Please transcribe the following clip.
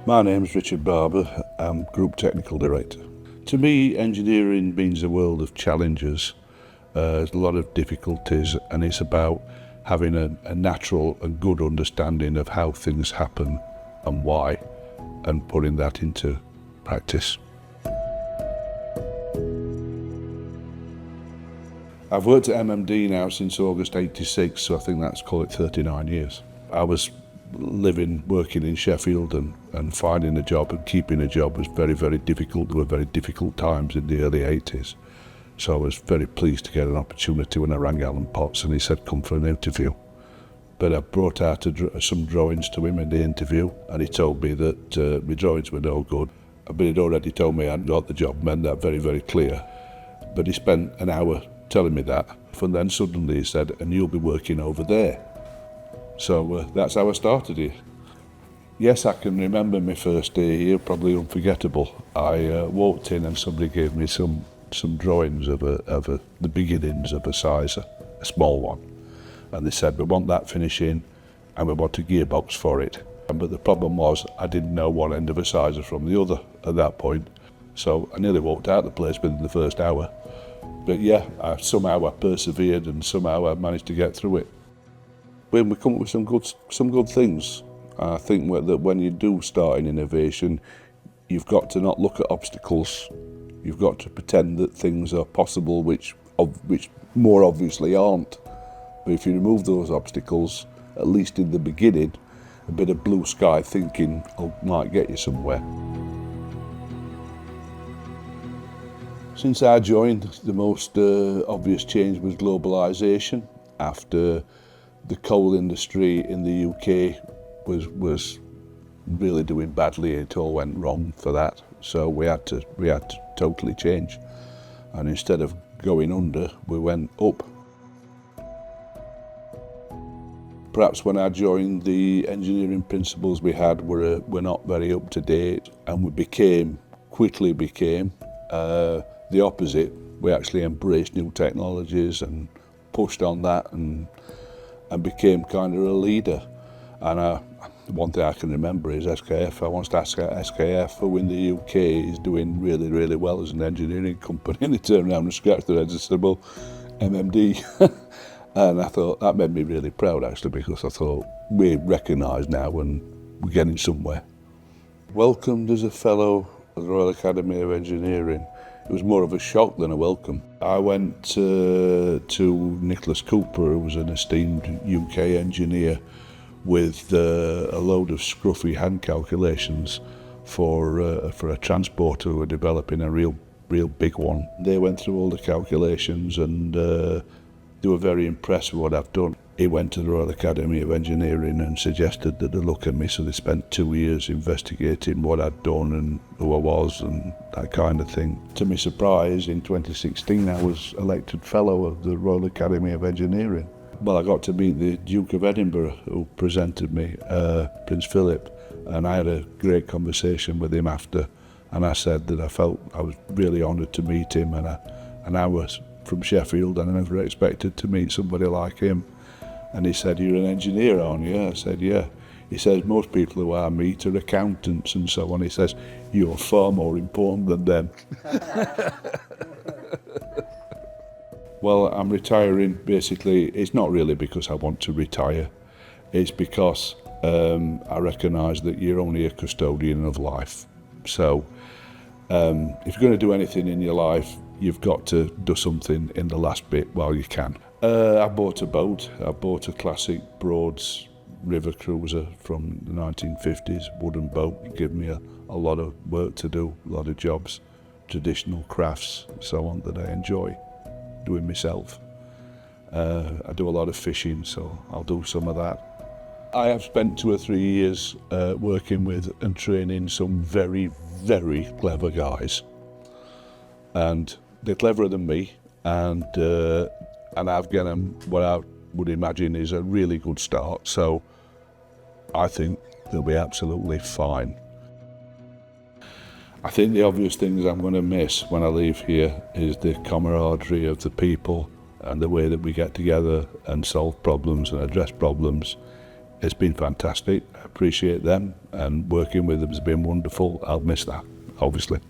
My name's Richard Barber. I'm Group Technical Director. To me, engineering means a world of challenges. There's a lot of difficulties, and it's about having a natural and good understanding of how things happen and why, and putting that into practice. I've worked at MMD now since August '86, so I think that's, call it 39 years. I was working in Sheffield, and finding a job and keeping a job was very, very difficult. There were very difficult times in the early '80s. So I was very pleased to get an opportunity when I rang Alan Potts and he said, come for an interview. But I brought out some drawings to him in the interview, and he told me that my drawings were no good. But he'd already told me I hadn't got the job, made that very, very clear. But he spent an hour telling me that, and then suddenly he said, and you'll be working over there. So that's how I started here. Yes, I can remember my first day here, probably unforgettable. I walked in and somebody gave me some drawings of the beginnings of a sizer, a small one. And they said, we want that finishing and we want a gearbox for it. But the problem was I didn't know one end of a sizer from the other at that point. So I nearly walked out of the place within the first hour. But yeah, somehow I persevered and somehow I managed to get through it. When we come up with some good things, I think that when you do start an innovation, you've got to not look at obstacles. You've got to pretend that things are possible which more obviously aren't. But if you remove those obstacles, at least in the beginning, a bit of blue sky thinking might get you somewhere. Since I joined, the most obvious change was globalisation. After the coal industry in the UK was really doing badly, it all went wrong for that. So we had to totally change. And instead of going under, we went up. Perhaps when I joined, the engineering principles we had were not very up to date, and we quickly became the opposite. We actually embraced new technologies and pushed on that and became kind of a leader. And one thing I can remember is SKF. I once asked SKF who in the UK is doing really, really well as an engineering company, and they turned around and scratched their heads and said, well, MMD. And I thought that made me really proud, actually, because I thought we're recognised now and we're getting somewhere. Welcomed as a fellow of the Royal Academy of Engineering. It was more of a shock than a welcome. I went to Nicholas Cooper, who was an esteemed UK engineer, with a load of scruffy hand calculations for a transporter who were developing a real big one. They went through all the calculations and they were very impressed with what I've done. He went to the Royal Academy of Engineering and suggested that they look at me, so they spent 2 years investigating what I'd done and who I was and that kind of thing. To my surprise, in 2016 I was elected Fellow of the Royal Academy of Engineering. Well, I got to meet the Duke of Edinburgh who presented me, Prince Philip, and I had a great conversation with him after, and I said that I felt I was really honoured to meet him, and I was from Sheffield and I never expected to meet somebody like him. And he said, you're an engineer, aren't you? I said, yeah. He says, most people who I meet are accountants and so on. He says, you're far more important than them. Well, I'm retiring, basically. It's not really because I want to retire. It's because I recognise that you're only a custodian of life. So if you're going to do anything in your life, you've got to do something in the last bit while you can. I bought a boat. I bought a classic Broads river cruiser from the 1950s, wooden boat. It gave me a lot of work to do, a lot of jobs, traditional crafts, so on, that I enjoy doing myself. I do a lot of fishing, so I'll do some of that. I have spent 2 or 3 years working with and training some very, very clever guys. And they're cleverer than me, and I've given them what I would imagine is a really good start, so I think they'll be absolutely fine. I think the obvious things I'm going to miss when I leave here is the camaraderie of the people and the way that we get together and solve problems and address problems It's been fantastic. I appreciate them, and working with them has been wonderful. I'll miss that, obviously.